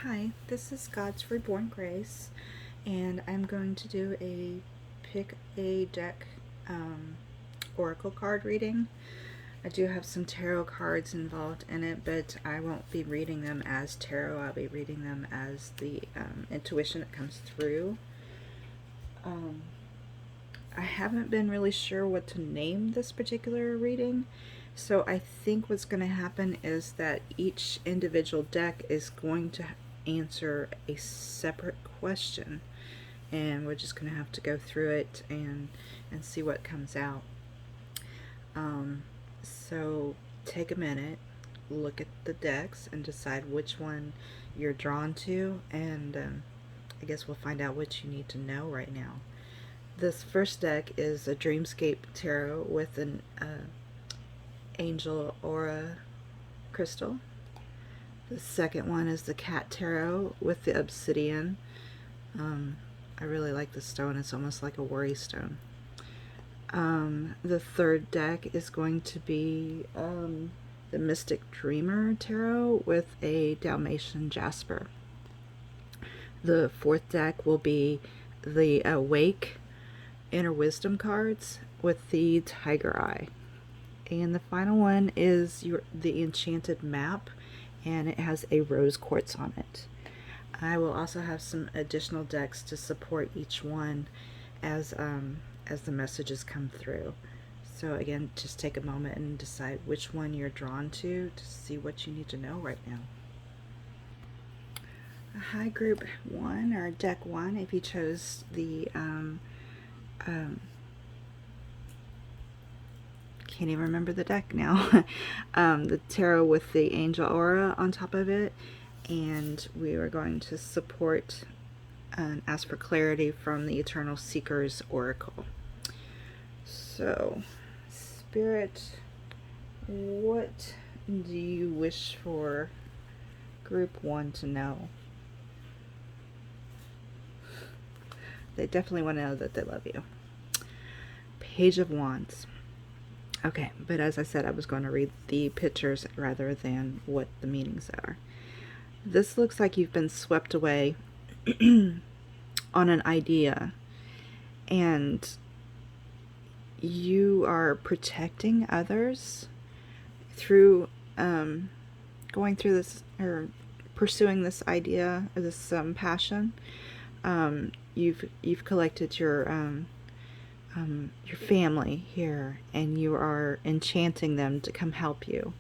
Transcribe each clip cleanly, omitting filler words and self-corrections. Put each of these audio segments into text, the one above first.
Hi, this is God's Reborn Grace, and I'm going to do a pick a deck oracle card reading. I do have some tarot cards involved in it, but I won't be reading them as tarot. I'll be reading them as the intuition that comes through. I haven't been really sure what to name this particular reading, so I think what's going to happen is that each individual deck is going to answer a separate question, and we're just going to have to go through it and see what comes out. So take a minute, look at the decks, and decide which one you're drawn to, and I guess we'll find out what you need to know right now. This first deck is a Dreamscape tarot with an angel aura crystal. The second one is the cat tarot with the obsidian. I really like the stone. It's almost like a worry stone. The third deck is going to be the Mystic Dreamer tarot with a Dalmatian Jasper. The fourth deck will be the Awake Inner Wisdom cards with the Tiger Eye. And the final one is the Enchanted map, and it has a rose quartz on it. I will also have some additional decks to support each one as the messages come through. So again, just take a moment and decide which one you're drawn to see what you need to know right now. Hi, group 1 or deck 1 if you chose the can't even remember the deck now. The tarot with the angel aura on top of it, and we are going to support and ask for clarity from the Eternal Seeker's Oracle. So, Spirit, what do you wish for group 1 to know? They definitely want to know that they love you. Page of Wands. Okay, but as I said, I was going to read the pictures rather than what the meanings are. This looks like you've been swept away on an idea, and you are protecting others through going through this or pursuing this idea or this passion. You've collected your family here, and you are enchanting them to come help you.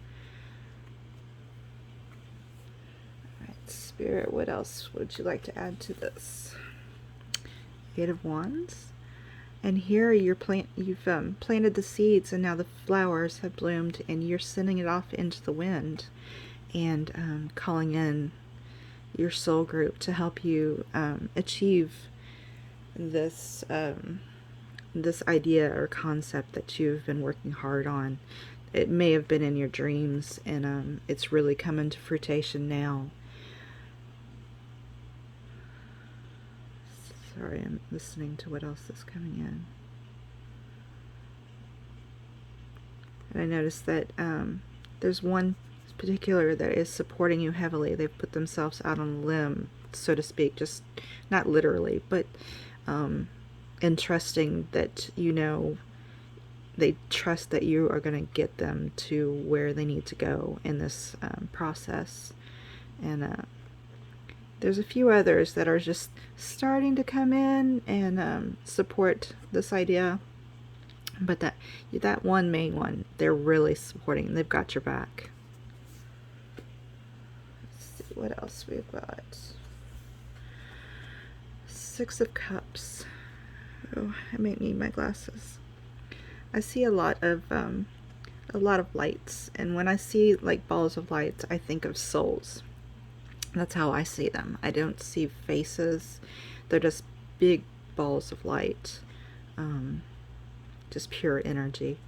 All right, Spirit, what else would you like to add to this? Eight of Wands. And here you've planted the seeds, and now the flowers have bloomed, and you're sending it off into the wind and calling in your soul group to help you achieve this this idea or concept that you've been working hard on. It may have been in your dreams, and it's really coming to fruition now. Sorry, I'm listening to what else is coming in. And I noticed that there's one particular that is supporting you heavily. They've put themselves out on a limb, so to speak, just not literally, but entrusting that, you know, they trust that you are going to get them to where they need to go in this process. And there's a few others that are just starting to come in and support this idea, but that one main one, they're really supporting. They've got your back. Let's see what else we've got. Six of Cups. Oh, I may need my glasses. I see a lot of lights, and when I see like balls of lights, I think of souls. That's how I see them. I don't see faces. They're just big balls of light, just pure energy.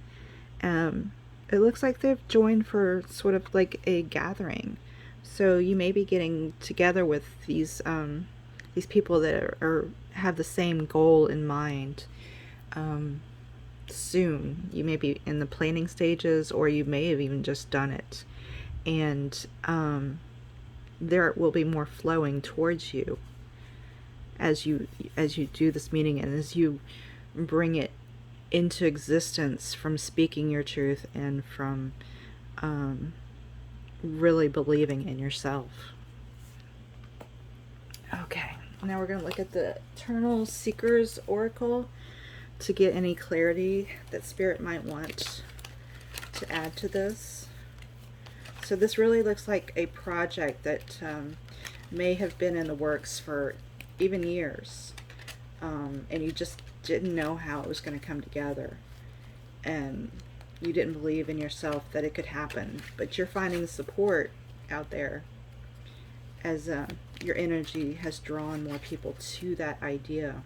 It looks like they've joined for sort of like a gathering. So you may be getting together with these people that have the same goal in mind. Soon. You may be in the planning stages, or you may have even just done it. And there will be more flowing towards you as you do this meeting, and as you bring it into existence from speaking your truth and from really believing in yourself. Okay, now we're going to look at the Eternal Seeker's Oracle to get any clarity that Spirit might want to add to this. So this really looks like a project that may have been in the works for even years, and you just didn't know how it was going to come together, and you didn't believe in yourself that it could happen, but you're finding support out there as your energy has drawn more people to that idea,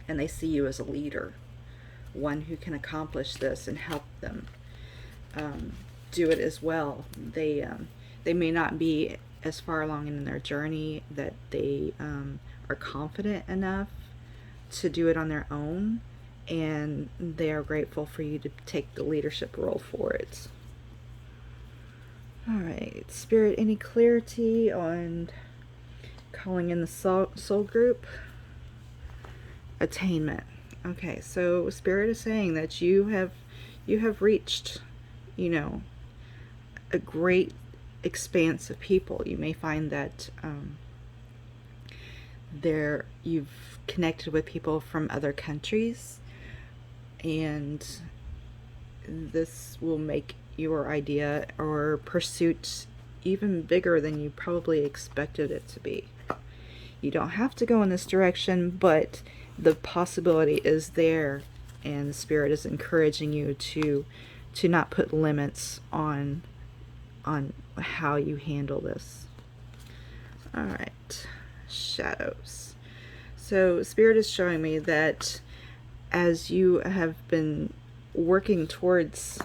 and they see you as a leader, one who can accomplish this and help them do it as well. They may not be as far along in their journey that they are confident enough to do it on their own, and they are grateful for you to take the leadership role for it. Alright, Spirit, any clarity on calling in the soul group? Attainment. Okay, so Spirit is saying that you have reached, you know, a great expanse of people. You may find that you've connected with people from other countries, and this will make your idea or pursuit even bigger than you probably expected it to be. You don't have to go in this direction, but the possibility is there, and the Spirit is encouraging you to not put limits on how you handle this. Alright, shadows. So Spirit is showing me that as you have been working towards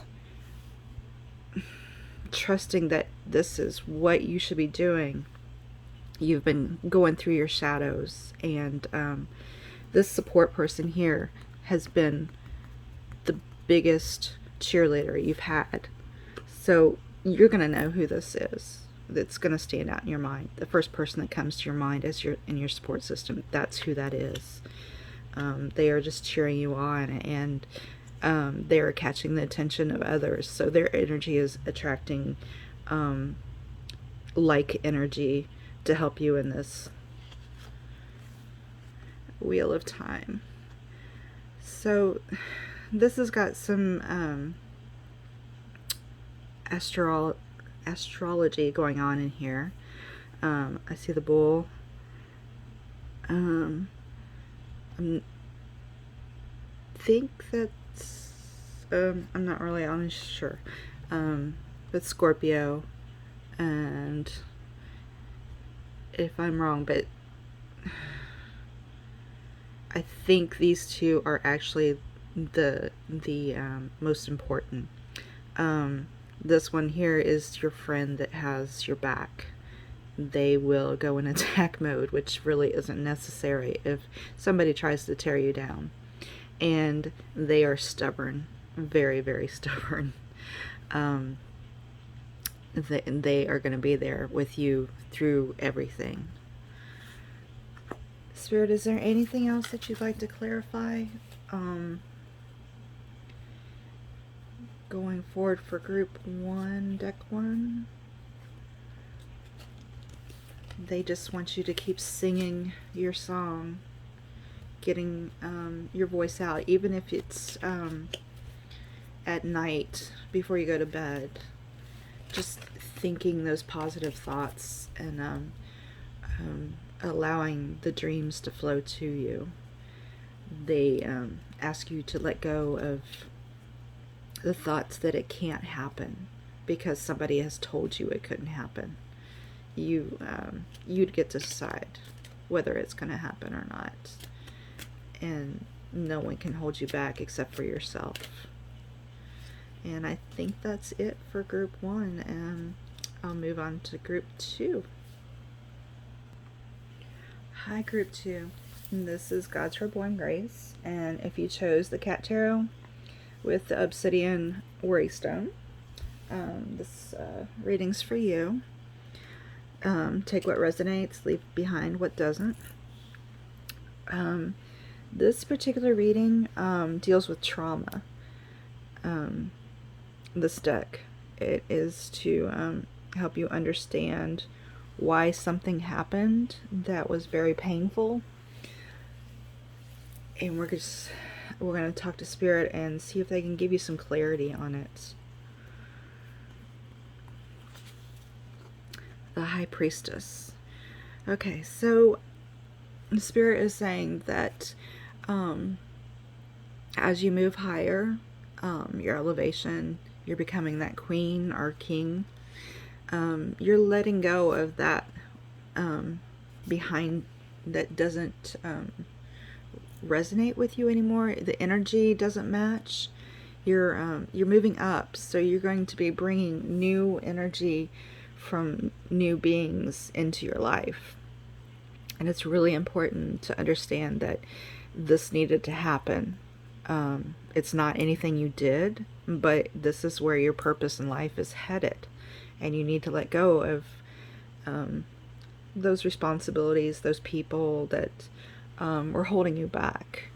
trusting that this is what you should be doing, you've been going through your shadows, and this support person here has been the biggest cheerleader you've had. So you're going to know who this is. That's going to stand out in your mind. The first person that comes to your mind as in your support system, that's who that is. They are just cheering you on, and they are catching the attention of others. So their energy is attracting like energy to help you in this Wheel of Time. So this has got some astrology going on in here. I see the bull. I think that's I'm not really honest sure, but Scorpio, and if I'm wrong, but I think these two are actually the most important. This one here is your friend that has your back. They will go in attack mode, which really isn't necessary if somebody tries to tear you down. And they are stubborn, very, very stubborn. They are going to be there with you through everything. Spirit, is there anything else that you'd like to clarify? Going forward for group 1, deck 1. They just want you to keep singing your song, getting your voice out, even if it's at night before you go to bed. Just thinking those positive thoughts and allowing the dreams to flow to you. They ask you to let go of the thoughts that it can't happen because somebody has told you it couldn't happen. You'd get to decide whether it's going to happen or not, and no one can hold you back except for yourself. And I think that's it for group 1, and I'll move on to group 2. Hi, group 2. This is GodsRebornGrace, and if you chose the Cat Tarot with the Obsidian Worry Stone, this reading's for you. Take what resonates, leave behind what doesn't. This particular reading deals with trauma. This deck, it is to help you understand why something happened that was very painful. And we're going to talk to Spirit and see if they can give you some clarity on it. The High Priestess. Okay, so the Spirit is saying that as you move higher, your elevation, you're becoming that queen or king. You're letting go of that behind that doesn't resonate with you anymore. The energy doesn't match. You're moving up, so you're going to be bringing new energy from new beings into your life. And it's really important to understand that this needed to happen. It's not anything you did, but this is where your purpose in life is headed. And you need to let go of those responsibilities, those people that were holding you back.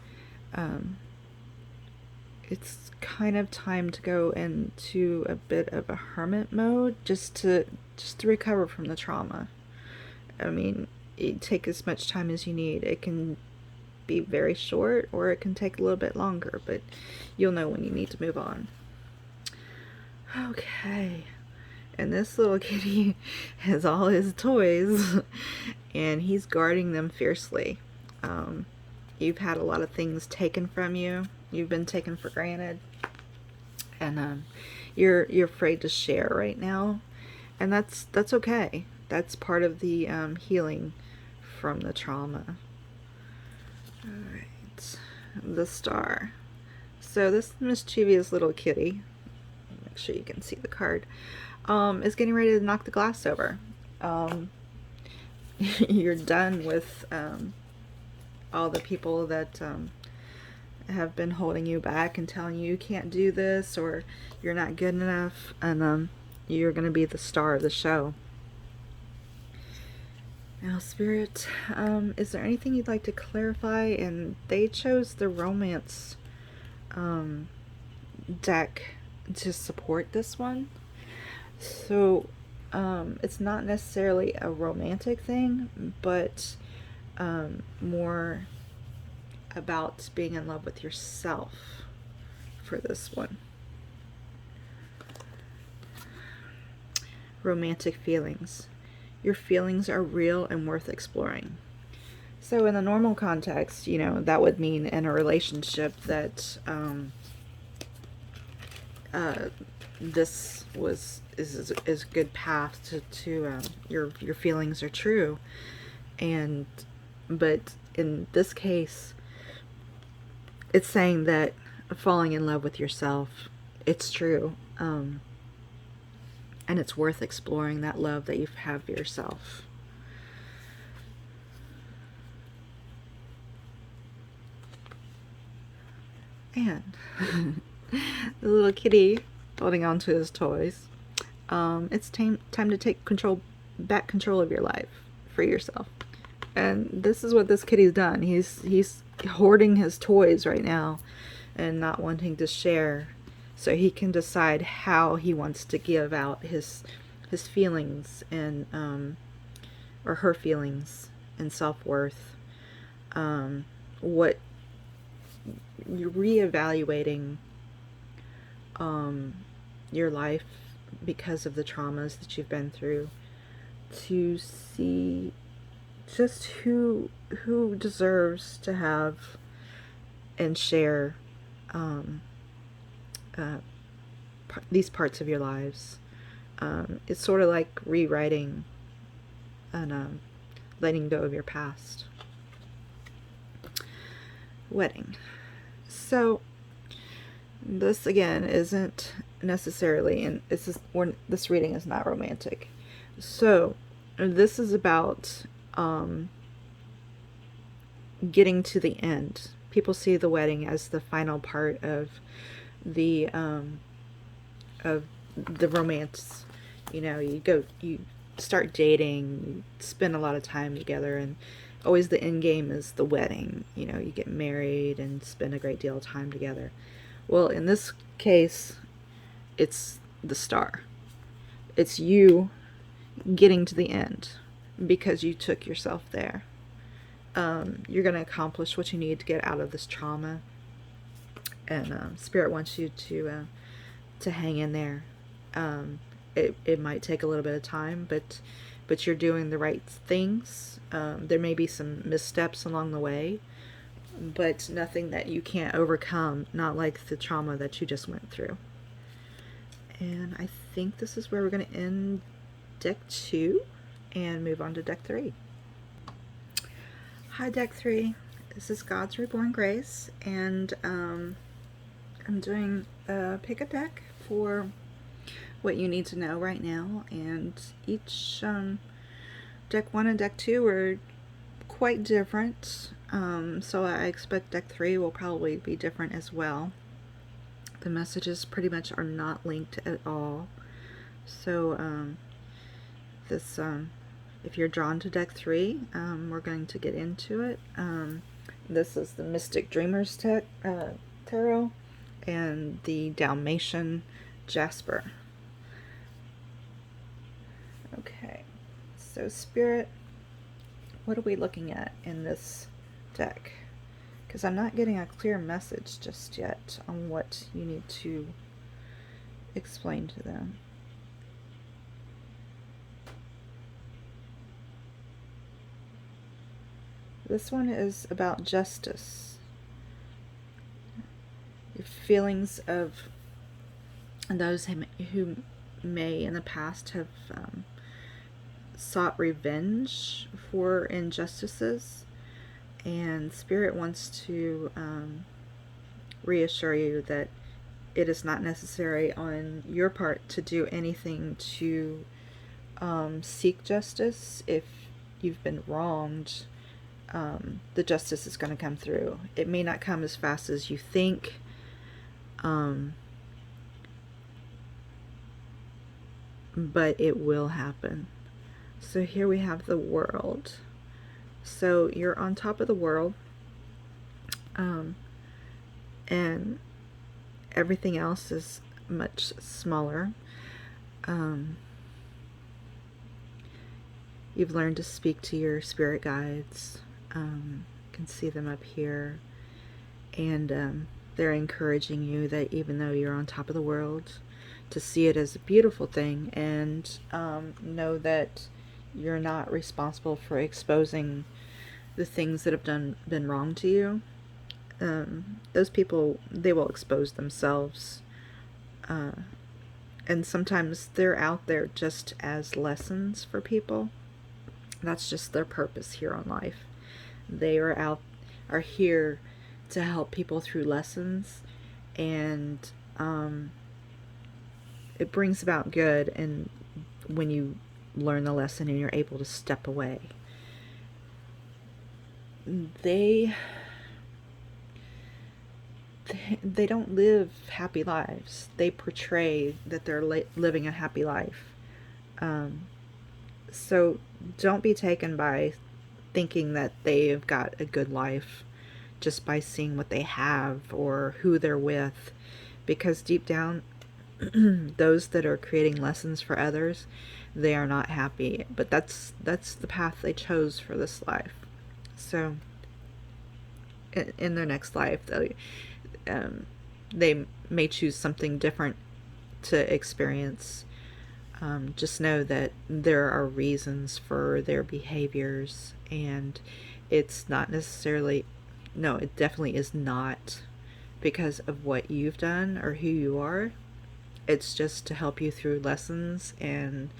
It's kind of time to go into a bit of a hermit mode just to recover from the trauma. I mean, you take as much time as you need. It can be very short or it can take a little bit longer, but you'll know when you need to move on. Okay. And this little kitty has all his toys and he's guarding them fiercely. You've had a lot of things taken from you. You've been taken for granted. And you're afraid to share right now. And that's okay. That's part of the healing from the trauma. Alright. The Star. So this mischievous little kitty, make sure you can see the card, is getting ready to knock the glass over. You're done with all the people that have been holding you back and telling you can't do this or you're not good enough, and you're going to be the star of the show. Now, Spirit, is there anything you'd like to clarify? And they chose the romance deck to support this one. So it's not necessarily a romantic thing, but more about being in love with yourself for this one. Romantic feelings. Your feelings are real and worth exploring. So in the normal context, you know, that would mean in a relationship that this is a good path to your feelings are true. But in this case, it's saying that falling in love with yourself, it's true. And it's worth exploring that love that you have for yourself. And the little kitty holding on to his toys. It's time to take back control of your life for yourself. And this is what this kitty's done. He's hoarding his toys right now and not wanting to share, so he can decide how he wants to give out his feelings and or her feelings and self-worth. What you're reevaluating your life because of the traumas that you've been through, to see just who deserves to have and share these parts of your lives. It's sort of like rewriting and letting go of your past. Wedding. So this again isn't necessarily, and this reading is not romantic. So this is about getting to the end. People see the wedding as the final part of the romance. You know, you start dating, spend a lot of time together, and always the end game is the wedding. You know, you get married and spend a great deal of time together. Well, in this case, it's the star. It's you getting to the end because you took yourself there. You're going to accomplish what you need to get out of this trauma, and Spirit wants you to hang in there. It might take a little bit of time, but you're doing the right things. There may be some missteps along the way, but nothing that you can't overcome, not like the trauma that you just went through. And I think this is where we're going to end deck 2 and move on to deck 3. Hi, deck 3. This is God's Reborn Grace, and I'm doing pick a deck for what you need to know right now. And each deck 1 and deck 2 are quite different, so I expect deck 3 will probably be different as well. The messages pretty much are not linked at all. So this if you're drawn to deck 3, we're going to get into it. This is the Mystic Dreamers Tarot and the Dalmatian Jasper. Okay, so Spirit, what are we looking at in this deck? Because I'm not getting a clear message just yet on what you need to explain to them. This one is about justice. Your feelings of those who may in the past have sought revenge for injustices, and Spirit wants to reassure you that it is not necessary on your part to do anything to seek justice. If you've been wronged, the justice is going to come through. It may not come as fast as you think, but it will happen. So here we have the world. So you're on top of the world, and everything else is much smaller. You've learned to speak to your spirit guides. You can see them up here, and they're encouraging you that even though you're on top of the world, to see it as a beautiful thing, and know that you're not responsible for exposing the things that have been wrong to you. Those people, they will expose themselves, and sometimes they're out there just as lessons for people. That's just their purpose here on life. They are here to help people through lessons, and it brings about good, and when you learn the lesson and you're able to step away. They don't live happy lives. They portray that they're living a happy life. So don't be taken by thinking that they've got a good life just by seeing what they have or who they're with, because deep down, those that are creating lessons for others, they are not happy. But that's the path they chose for this life. So in their next life, they may choose something different to experience. Just know that there are reasons for their behaviors, and it's not necessarily, no, it definitely is not because of what you've done or who you are. It's just to help you through lessons and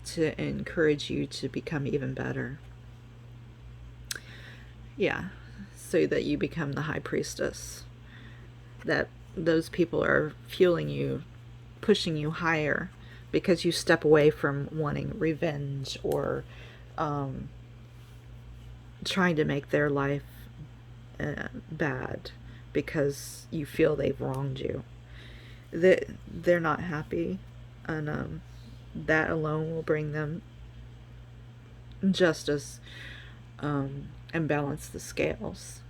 to encourage you to become even better. Yeah, so that you become the high priestess. That those people are fueling you, pushing you higher, because you step away from wanting revenge or trying to make their life bad because you feel they've wronged you. They're not happy, and that alone will bring them justice, and balance the scales.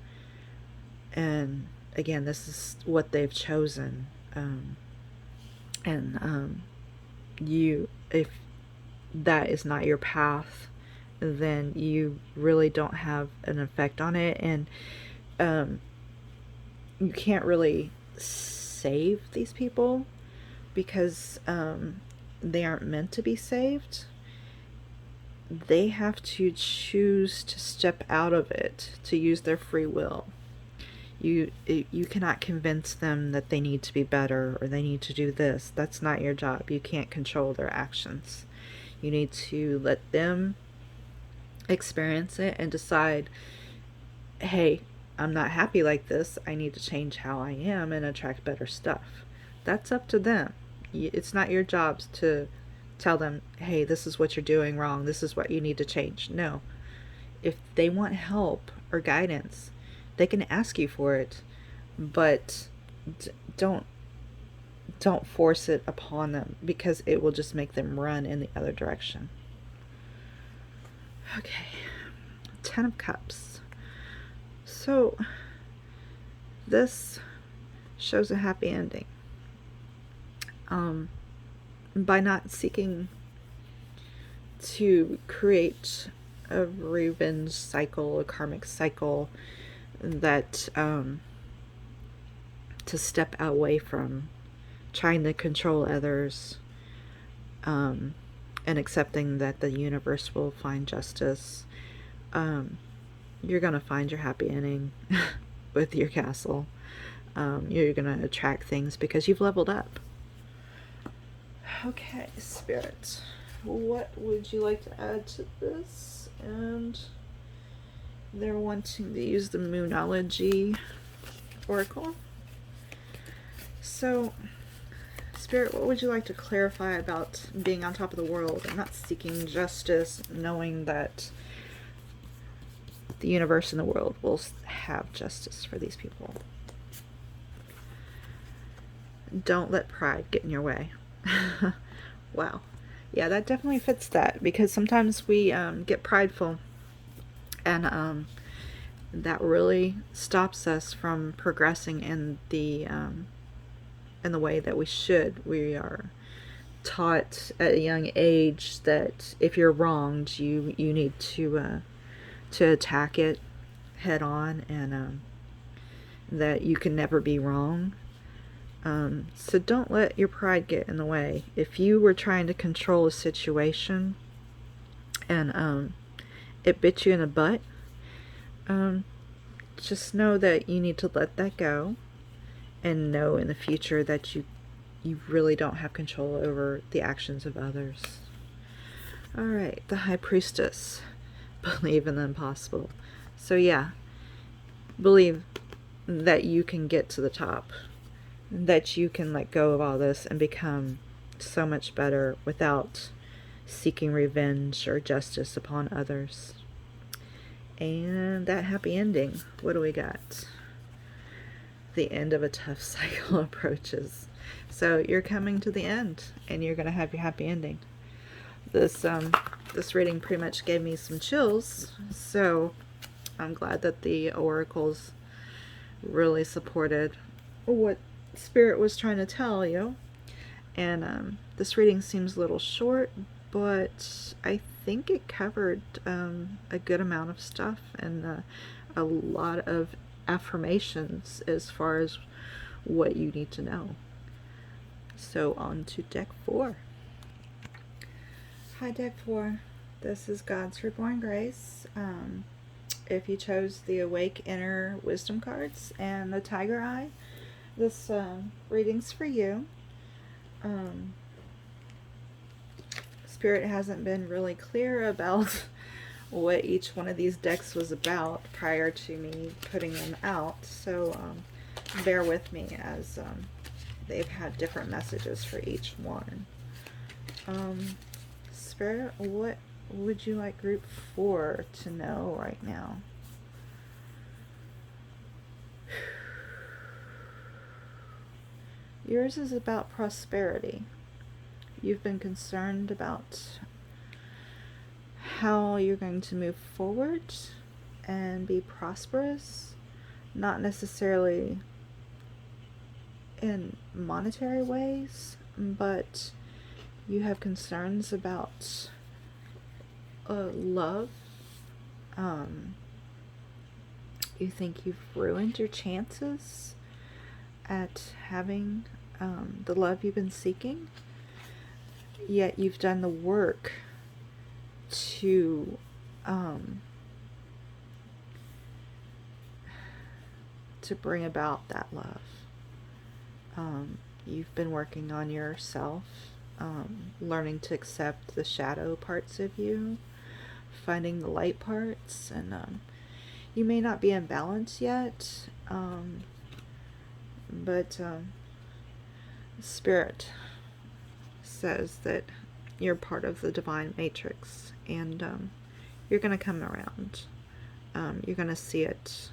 And again, this is what they've chosen. If that is not your path, then you really don't have an effect on it, and you can't really save these people because they aren't meant to be saved. They have to choose to step out of it, to use their free will. You cannot convince them that they need to be better or they need to do this. That's not your job. You can't control their actions. You need to let them experience it and decide, hey, I'm not happy like this. I need to change how I am and attract better stuff. That's up to them. It's not your job to tell them, hey, this is what you're doing wrong. This is what you need to change. No. If they want help or guidance, they can ask you for it, but don't force it upon them, because it will just make them run in the other direction. Okay, 10 of Cups. So this shows a happy ending. By not seeking to create a revenge cycle, a karmic cycle, that to step away from trying to control others, and accepting that the universe will find justice, you're gonna find your happy ending with your castle. You're gonna attract things because you've leveled up. Okay, Spirit, what would you like to add to this? And they're wanting to use the Moonology Oracle. So, Spirit, what would you like to clarify about being on top of the world and not seeking justice, knowing that the universe and the world will have justice for these people? Don't let pride get in your way. Wow. Yeah, that definitely fits that, because sometimes we get prideful, and that really stops us from progressing in the way that we should. We are taught at a young age that if you're wronged, you need to attack it head on, and that you can never be wrong. So don't let your pride get in the way. If you were trying to control a situation and it bit you in the butt, just know that you need to let that go, and know in the future that you really don't have control over the actions of others. Alright, the High Priestess. Believe in the impossible. So yeah, believe that you can get to the top, that you can let go of all this and become so much better without seeking revenge or justice upon others. And that happy ending, what do we got? The end of a tough cycle approaches. So you're coming to the end, and you're going to have your happy ending. This reading pretty much gave me some chills, so I'm glad that the oracles really supported what Spirit was trying to tell you. And this reading seems a little short, but I think it covered a good amount of stuff, and a lot of affirmations as far as what you need to know. So on to deck 4. Hi, deck 4. This is God's Reborn Grace. If you chose the Awake Inner Wisdom cards and the Tiger Eye, this reading's for you. Spirit hasn't been really clear about what each one of these decks was about prior to me putting them out, so bear with me as they've had different messages for each one. Spirit, what would you like group 4 to know right now? Yours is about prosperity. You've been concerned about how you're going to move forward and be prosperous, not necessarily in monetary ways, but you have concerns about love. You think you've ruined your chances at having the love you've been seeking, yet you've done the work to bring about that love. You've been working on yourself, learning to accept the shadow parts of you, finding the light parts, and you may not be in balance yet, but Spirit says that you're part of the divine matrix, and you're going to come around. You're going to see it.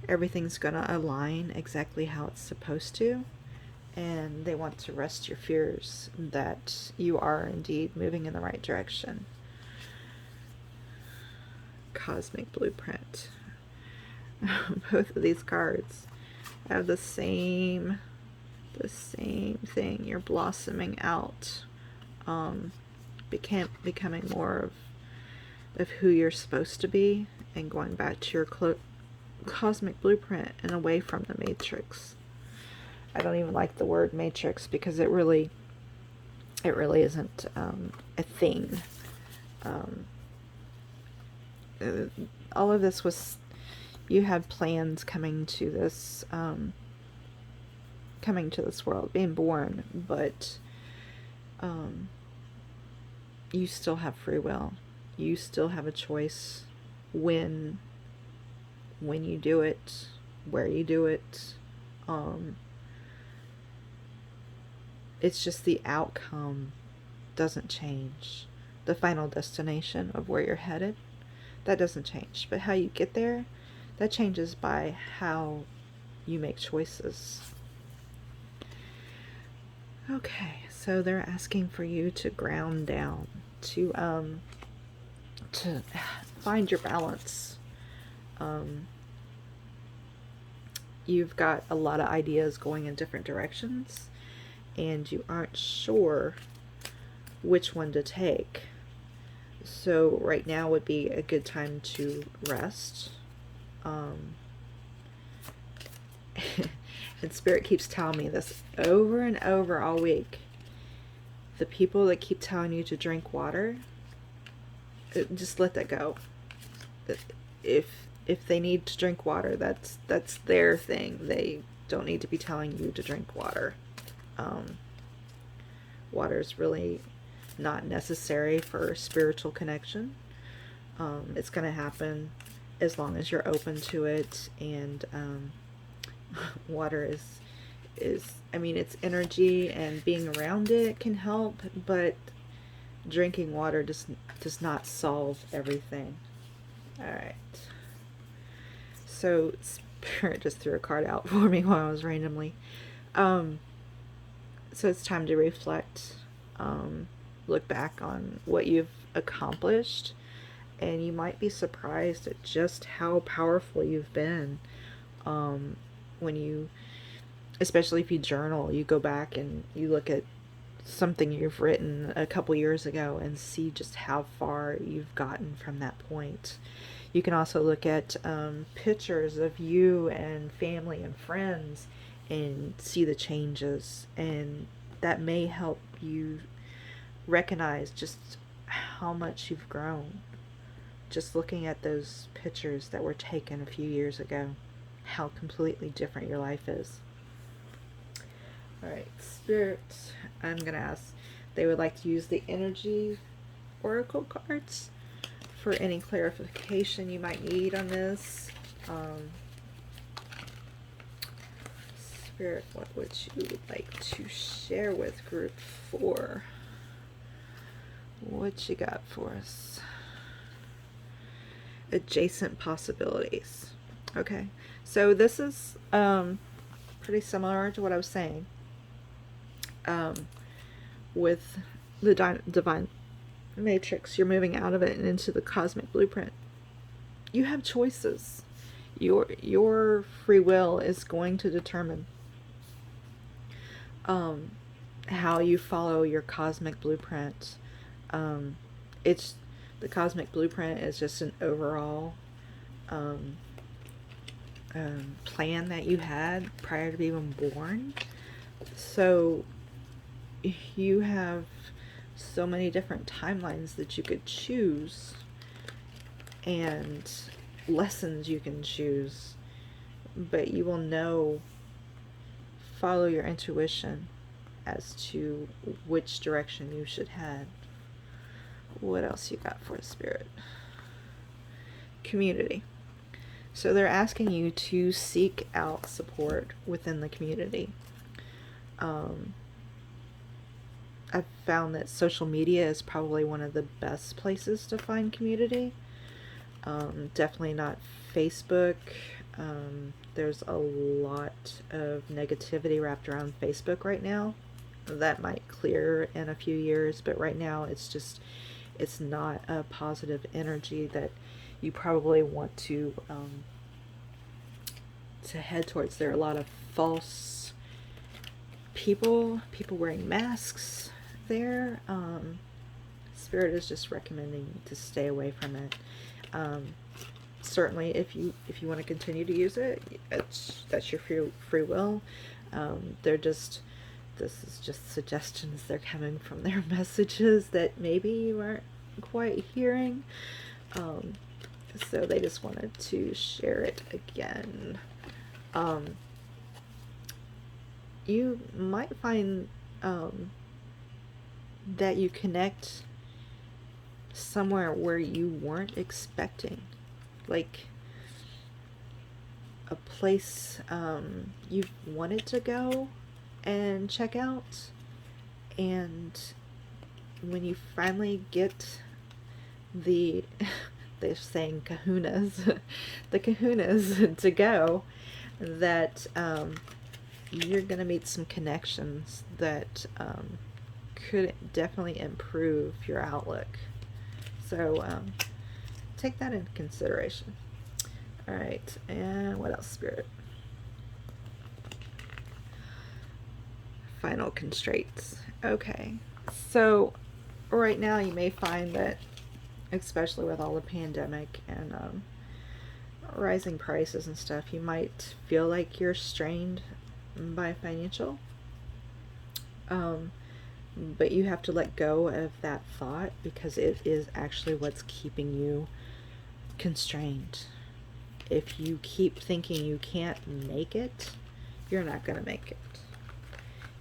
Everything's going to align exactly how it's supposed to, and they want to rest your fears that you are indeed moving in the right direction. Cosmic Blueprint. Both of these cards have the same thing. You're blossoming out, becoming more of who you're supposed to be, and going back to your cosmic blueprint and away from the matrix. I don't even like the word matrix because it really isn't a thing. All of this was, you had plans coming to this world, being born, but you still have free will. You still have a choice when you do it, where you do it. It's just the outcome doesn't change. The final destination of where you're headed, that doesn't change. But how you get there, that changes by how you make choices. Okay, so they're asking for you to ground down, to find your balance. You've got a lot of ideas going in different directions, and you aren't sure which one to take. So right now would be a good time to rest. And Spirit keeps telling me this over and over all week. The people that keep telling you to drink water, just let that go. If they need to drink water, that's their thing. They don't need to be telling you to drink water. Water is really not necessary for spiritual connection. It's going to happen as long as you're open to it, and water is I mean, it's energy, and being around it can help, but drinking water does not solve everything. Alright. So Spirit just threw a card out for me while I was randomly. So it's time to reflect, look back on what you've accomplished, and you might be surprised at just how powerful you've been. When you, especially if you journal, you go back and you look at something you've written a couple years ago and see just how far you've gotten from that point. You can also look at pictures of you and family and friends and see the changes, and that may help you recognize just how much you've grown. Just looking at those pictures that were taken a few years ago, how completely different your life is. Alright, Spirit, I'm going to ask, they would like to use the energy oracle cards for any clarification you might need on this. Spirit, what would you like to share with group 4? What you got for us? Adjacent possibilities. Okay, so this is pretty similar to what I was saying with the divine matrix. You're moving out of it and into the cosmic blueprint. You have choices. Your free will is going to determine how you follow your cosmic blueprint. It's the cosmic blueprint is just an overall plan that you had prior to being born. So you have so many different timelines that you could choose, and lessons you can choose, but you will know, follow your intuition as to which direction you should head. What else you got for Spirit? Community. So they're asking you to seek out support within the community. I've found that social media is probably one of the best places to find community. Definitely not Facebook. There's a lot of negativity wrapped around Facebook right now. That might clear in a few years, but right now it's not a positive energy that you probably want to head towards. There are a lot of false people wearing masks there. Spirit is just recommending to stay away from it. Certainly, if you want to continue to use it, that's your free will. This is just suggestions. They're coming from their messages that maybe you aren't quite hearing. So they just wanted to share it again. You might find that you connect somewhere where you weren't expecting, like a place you've wanted to go and check out, and when you finally get the they're saying kahunas the kahunas to go, that you're gonna meet some connections that could definitely improve your outlook. So take that into consideration. All right, and what else, Spirit? Final constraints. Okay, so right now you may find that, especially with all the pandemic and rising prices and stuff, you might feel like you're strained by financial. But you have to let go of that thought, because it is actually what's keeping you constrained. If you keep thinking you can't make it, you're not going to make it.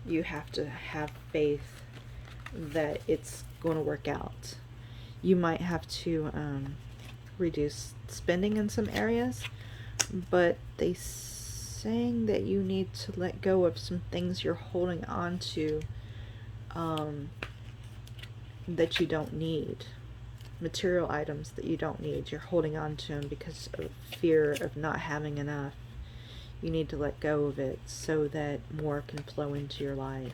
You have to have faith that it's going to work out. You might have to reduce spending in some areas, but they saying that you need to let go of some things you're holding on to that you don't need. Material items that you don't need. You're holding on to them because of fear of not having enough. You need to let go of it so that more can flow into your life.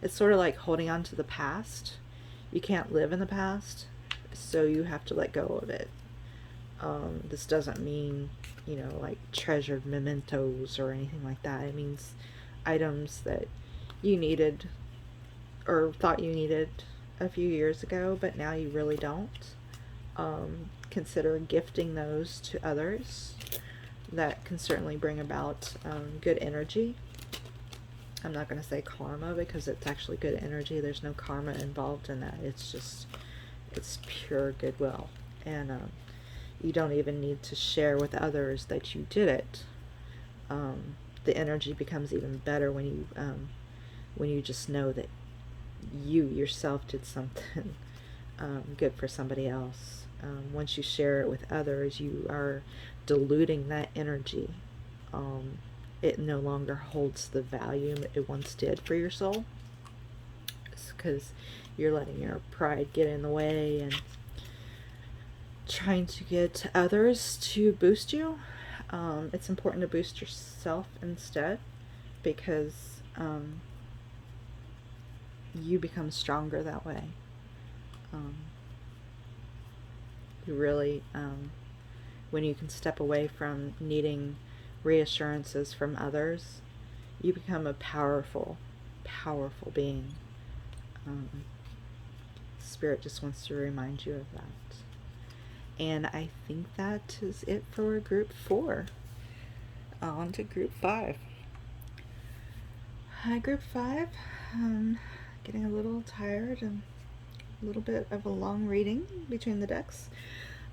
It's sort of like holding on to the past. You can't live in the past, so you have to let go of it. This doesn't mean, like treasured mementos or anything like that. It means items that you needed or thought you needed a few years ago, but now you really don't. Consider gifting those to others. That can certainly bring about good energy. I'm not going to say karma, because it's actually good energy. There's no karma involved in that. It's pure goodwill. And you don't even need to share with others that you did it. The energy becomes even better when you just know that you yourself did something good for somebody else. Once you share it with others, you are diluting that energy. It no longer holds the value it once did for your soul, because you're letting your pride get in the way and trying to get others to boost you. It's important to boost yourself instead, because you become stronger that way. You really, when you can step away from needing reassurances from others, you become a powerful, powerful being. Spirit just wants to remind you of that. And I think that is it for group 4. On to group 5. Hi, group 5. Getting a little tired and a little bit of a long reading between the decks.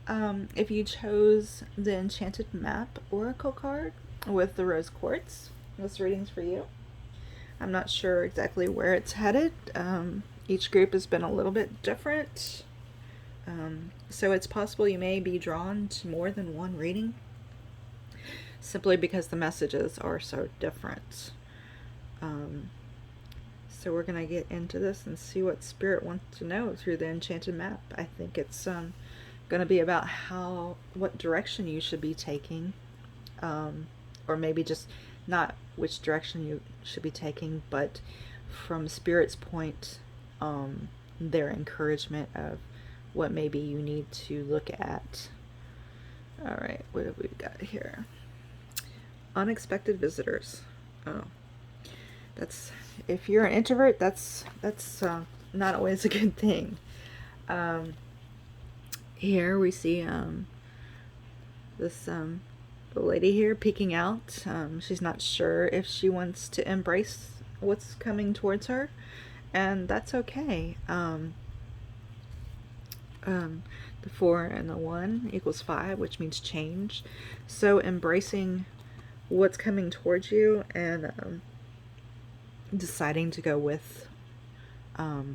If you chose the Enchanted Map Oracle card with the Rose Quartz, this reading's for you. I'm not sure exactly where it's headed. Each group has been a little bit different. So it's possible you may be drawn to more than one reading, simply because the messages are so different. So we're going to get into this and see what Spirit wants to know through the Enchanted Map. I think it's going to be about what direction you should be taking, or maybe just not which direction you should be taking, but from Spirit's point, their encouragement of what maybe you need to look at. All right, what have we got here? Unexpected visitors. Oh, that's, if you're an introvert, that's not always a good thing. Here we see this lady here peeking out. She's not sure if she wants to embrace what's coming towards her, and that's okay. The 4 and the 1 equals 5, which means change. So embracing what's coming towards you and deciding to go with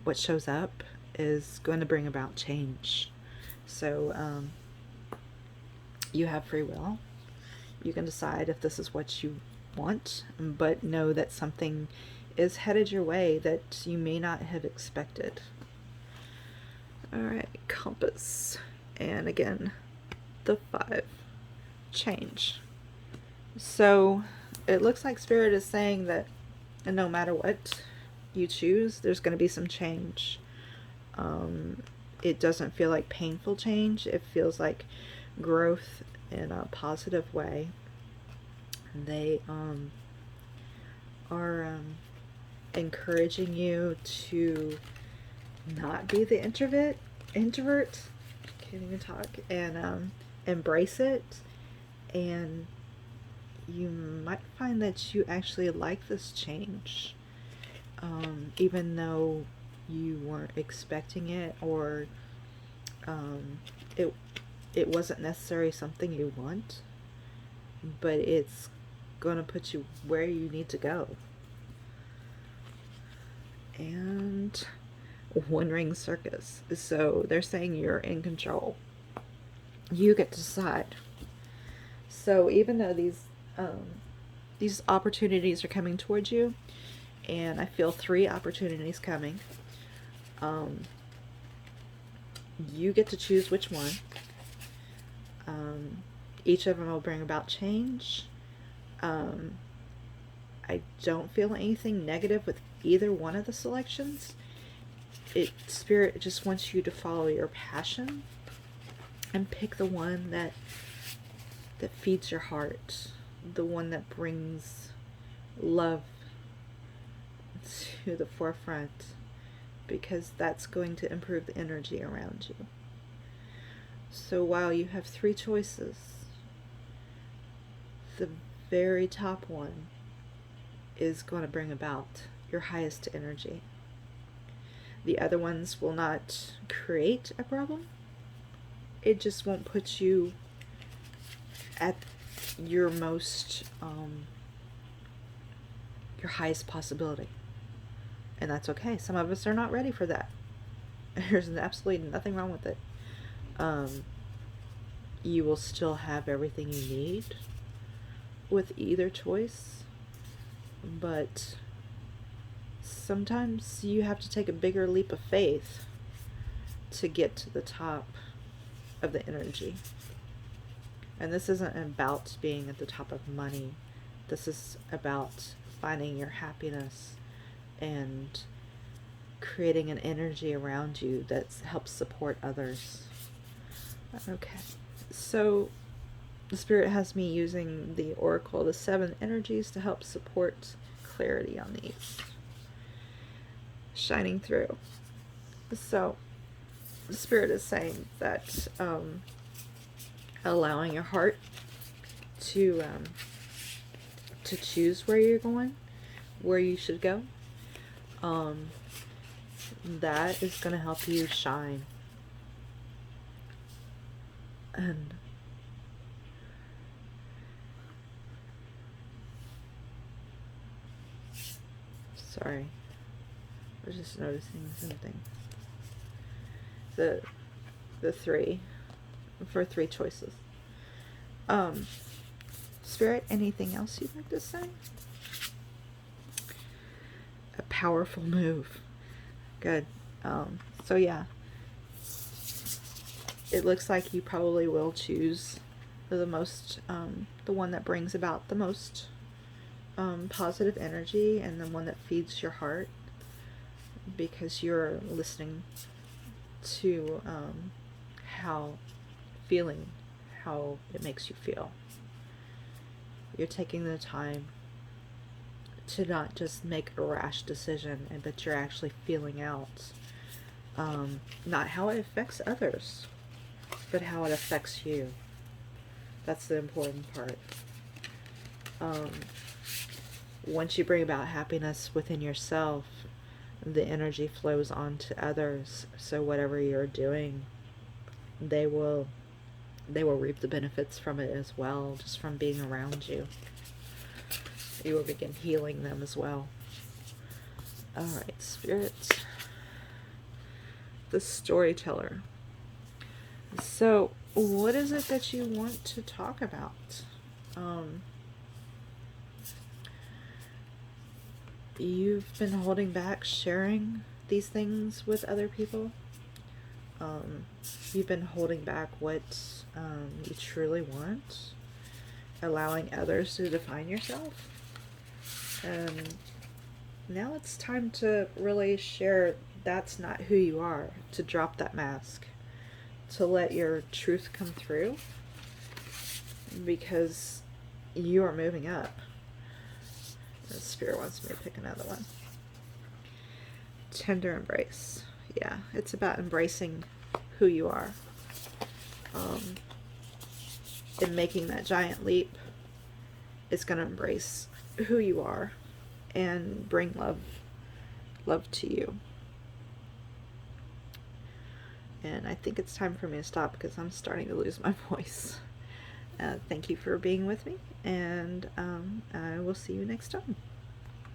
what shows up is going to bring about change. So you have free will. You can decide if this is what you want, but know that something is headed your way that you may not have expected. Alright, compass. And again, the 5. Change. So it looks like Spirit is saying that no matter what you choose, there's going to be some change. It doesn't feel like painful change. It feels like growth in a positive way. They are encouraging you to not be the introvert, can't even talk, and embrace it. And you might find that you actually like this change, even though you weren't expecting it, or it wasn't necessarily something you want, but it's going to put you where you need to go. And One Ring Circus. So they're saying you're in control. You get to decide. So even though these opportunities are coming towards you, and I feel 3 opportunities coming, you get to choose which one. Each of them will bring about change. I don't feel anything negative with either one of the selections. Spirit just wants you to follow your passion and pick the one that feeds your heart, the one that brings love to the forefront, because that's going to improve the energy around you. So while you have 3 choices, the very top one is going to bring about your highest energy. The other ones will not create a problem. It just won't put you at your most, your highest possibility. And that's okay. Some of us are not ready for that. There's absolutely nothing wrong with it. You will still have everything you need with either choice, but sometimes you have to take a bigger leap of faith to get to the top of the energy. And this isn't about being at the top of money. This is about finding your happiness and creating an energy around you that helps support others. Okay, so the Spirit has me using the Oracle, the 7 energies, to help support clarity on these. Shining through. So, the Spirit is saying that allowing your heart to choose where you're going, where you should go, that is going to help you shine. And sorry, I was just noticing something. The 3 for 3 choices. Spirit, anything else you'd like to say? A powerful move. Good. So yeah, it looks like you probably will choose the most, the one that brings about the most positive energy, and the one that feeds your heart, because you're listening to how it makes you feel. You're taking the time to not just make a rash decision, but you're actually feeling out not how it affects others, but how it affects you. That's the important part. Once you bring about happiness within yourself, the energy flows on to others. So whatever you're doing, they will reap the benefits from it as well, just from being around you. You will begin healing them as well. Alright, Spirit. The Storyteller. So, what is it that you want to talk about? You've been holding back sharing these things with other people. You've been holding back what you truly want, allowing others to define yourself. Now it's time to really share that's not who you are, to drop that mask, to let your truth come through, because you are moving up. The Spirit wants me to pick another one. Tender embrace. Yeah, it's about embracing who you are. And making that giant leap, it's going to embrace who you are and bring love to you. And I think it's time for me to stop because I'm starting to lose my voice. Thank you for being with me, and I will see you next time.